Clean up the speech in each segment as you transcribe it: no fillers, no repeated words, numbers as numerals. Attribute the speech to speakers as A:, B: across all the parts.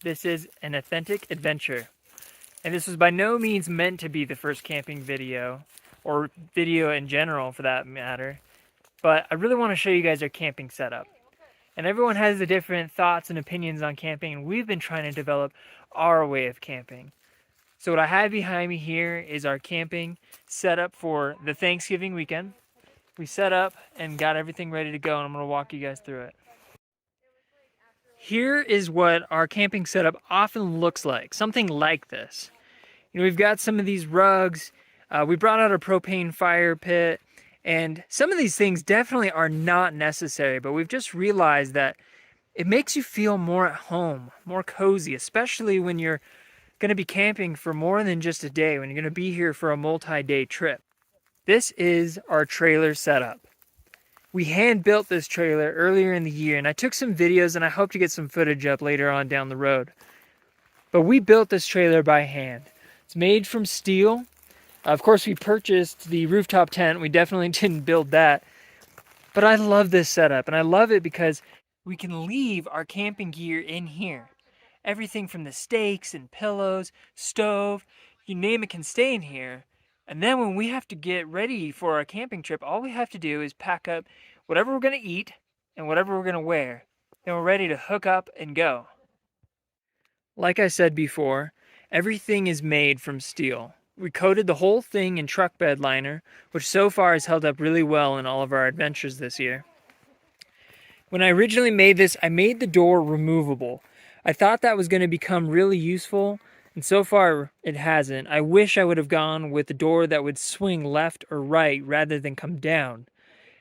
A: This is an authentic adventure. And this was by no means meant to be the first camping video, or video in general for that matter. But I really want to show you guys our camping setup. And everyone has the different thoughts and opinions on camping, and we've been trying to develop our way of camping. So what I have behind me here is our camping setup for the Thanksgiving weekend. We set up and got everything ready to go, and I'm going to walk you guys through it. Here is what our camping setup often looks like, something like this. You know, we've got some of these rugs, we brought out a propane fire pit, and some of these things definitely are not necessary, but we've just realized that it makes you feel more at home, more cozy, especially when you're going to be camping for more than just a day, when you're going to be here for a multi-day trip. This is our trailer setup. We hand built this trailer earlier in the year, and I took some videos and I hope to get some footage up later on down the road. But we built this trailer by hand. It's made from steel. Of course, we purchased the rooftop tent. We definitely didn't build that. But I love this setup, and I love it because we can leave our camping gear in here. Everything from the stakes and pillows, stove, you name it can stay in here. And then when we have to get ready for our camping trip, all we have to do is pack up whatever we're going to eat and whatever we're going to wear. Then we're ready to hook up and go. Like I said before, everything is made from steel. We coated the whole thing in truck bed liner, which so far has held up really well in all of our adventures this year. When I originally made this, I made the door removable. I thought that was going to become really useful, and so far it hasn't. I wish I would have gone with a door that would swing left or right rather than come down.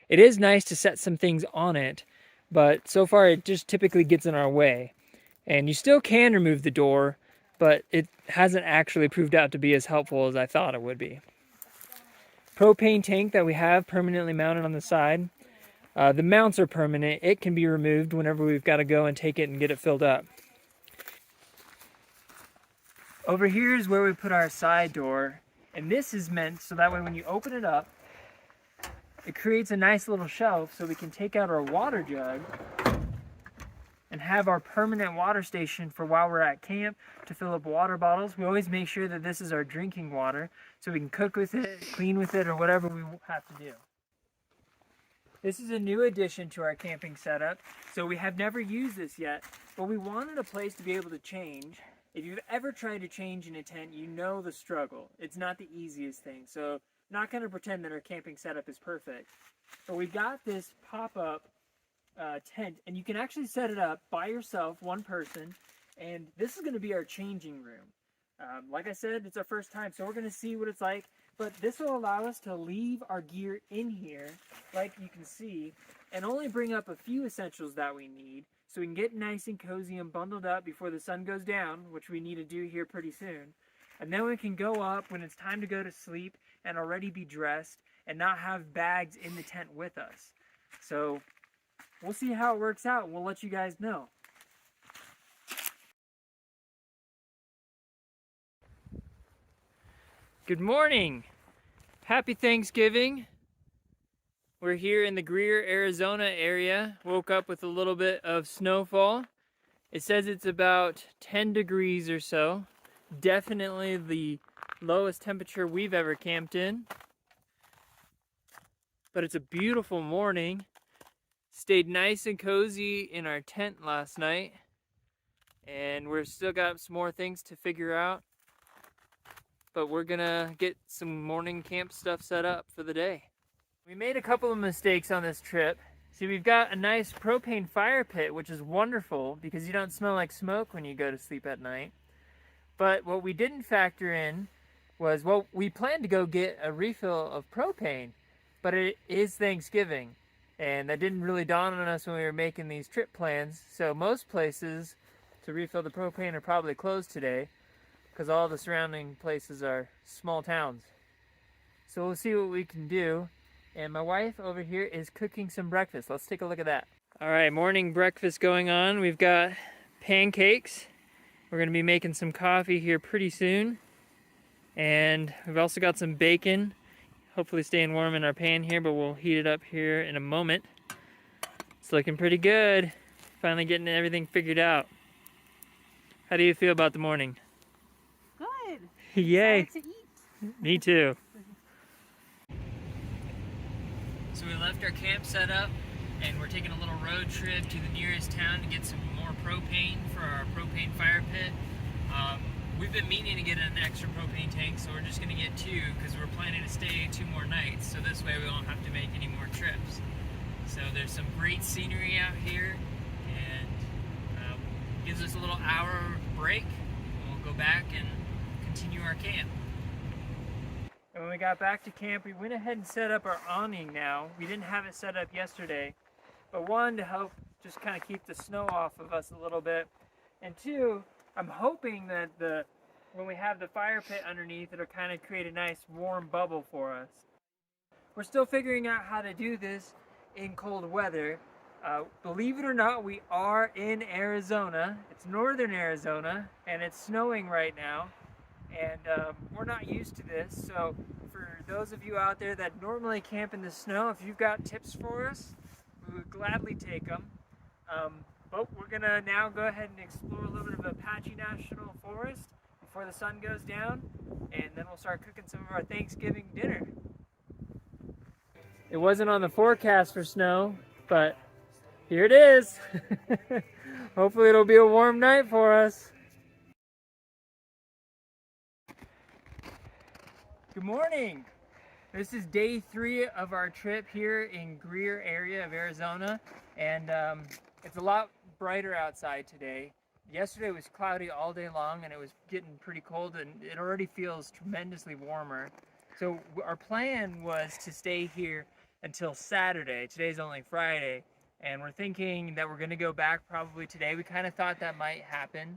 A: It is nice to set some things on it, but so far it just typically gets in our way. And you still can remove the door, but it hasn't actually proved out to be as helpful as I thought it would be. Propane tank that we have permanently mounted on the side. The mounts are permanent. It can be removed whenever we've got to go and take it and get it filled up. Over here is where we put our side door, and this is meant so that way when you open it up, it creates a nice little shelf so we can take out our water jug and have our permanent water station for while we're at camp to fill up water bottles. We always make sure that this is our drinking water so we can cook with it, clean with it, or whatever we have to do. This is a new addition to our camping setup, so we have never used this yet, but we wanted a place to be able to change. If you've ever tried to change in a tent, you know the struggle. It's not the easiest thing, so I'm not going to pretend that our camping setup is perfect. But we got this pop-up tent, and you can actually set it up by yourself, one person, and this is going to be our changing room. Like I said, it's our first time, so we're going to see what it's like, but this will allow us to leave our gear in here, like you can see, and only bring up a few essentials that we need, so we can get nice and cozy and bundled up before the sun goes down, which we need to do here pretty soon. And then we can go up when it's time to go to sleep and already be dressed and not have bags in the tent with us. So we'll see how it works out, and we'll let you guys know. Good morning! Happy Thanksgiving! We're here in the Greer, Arizona area. Woke up with a little bit of snowfall. It says it's about 10 degrees or so. Definitely the lowest temperature we've ever camped in. But it's a beautiful morning. Stayed nice and cozy in our tent last night. And we've still got some more things to figure out. But we're gonna get some morning camp stuff set up for the day. We made a couple of mistakes on this trip. See, we've got a nice propane fire pit, which is wonderful because you don't smell like smoke when you go to sleep at night. But what we didn't factor in was, well, we planned to go get a refill of propane, but it is Thanksgiving. And that didn't really dawn on us when we were making these trip plans. So most places to refill the propane are probably closed today because all the surrounding places are small towns. So we'll see what we can do. And my wife over here is cooking some breakfast. Let's take a look at that. All right, morning breakfast going on. We've got pancakes. We're gonna be making some coffee here pretty soon. And we've also got some bacon. Hopefully staying warm in our pan here, but we'll heat it up here in a moment. It's looking pretty good. Finally getting everything figured out. How do you feel about the morning?
B: Good.
A: Yay.
B: Excited to eat.
A: Me too. So we left our camp set up and we're taking a little road trip to the nearest town to get some more propane for our propane fire pit. We've been meaning to get an extra propane tank, so we're just going to get 2 because we're planning to stay 2 more nights, so this way we won't have to make any more trips. So there's some great scenery out here, and gives us a little hour break, and we'll go back and continue our camp. And when we got back to camp, we went ahead and set up our awning now. We didn't have it set up yesterday, but 1, to help just kind of keep the snow off of us a little bit, and 2, I'm hoping that when we have the fire pit underneath, it'll kind of create a nice warm bubble for us. We're still figuring out how to do this in cold weather. Believe it or not, we are in Arizona. It's northern Arizona, and it's snowing right now. And we're not used to this, so for those of you out there that normally camp in the snow, if you've got tips for us, we would gladly take them. But we're gonna now go ahead and explore a little bit of Apache National Forest before the sun goes down, and then we'll start cooking some of our Thanksgiving dinner. It wasn't on the forecast for snow, but here it is. Hopefully it'll be a warm night for us. Good morning. This is day 3 of our trip here in Greer area of Arizona, and it's a lot brighter outside today. Yesterday was cloudy all day long and it was getting pretty cold, and it already feels tremendously warmer. So our plan was to stay here until Saturday. Today's only Friday, and we're thinking that we're gonna go back probably today. We kind of thought that might happen.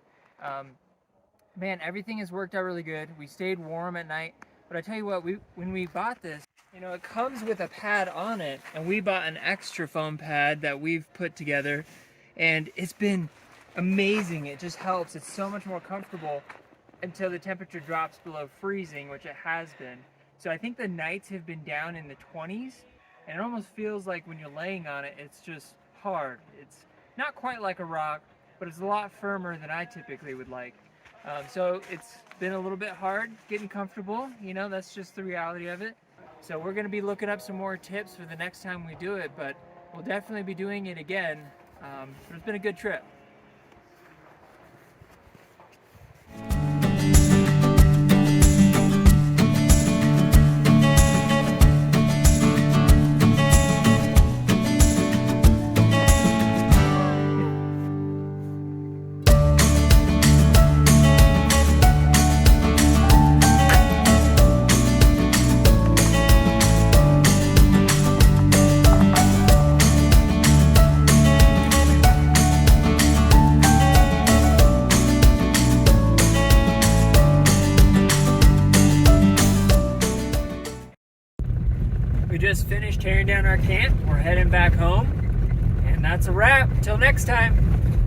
A: Man, everything has worked out really good. We stayed warm at night, but I tell you what, when we bought this, you know, it comes with a pad on it, and we bought an extra foam pad that we've put together, and it's been amazing. It just helps. It's so much more comfortable until the temperature drops below freezing, which it has been. So I think the nights have been down in the 20s, and it almost feels like when you're laying on it, it's just hard. It's not quite like a rock, but it's a lot firmer than I typically would like. So it's been a little bit hard getting comfortable, you know, that's just the reality of it. So we're going to be looking up some more tips for the next time we do it, but we'll definitely be doing it again. But it's been a good trip. We just finished tearing down our camp. We're heading back home, and that's a wrap. Till next time.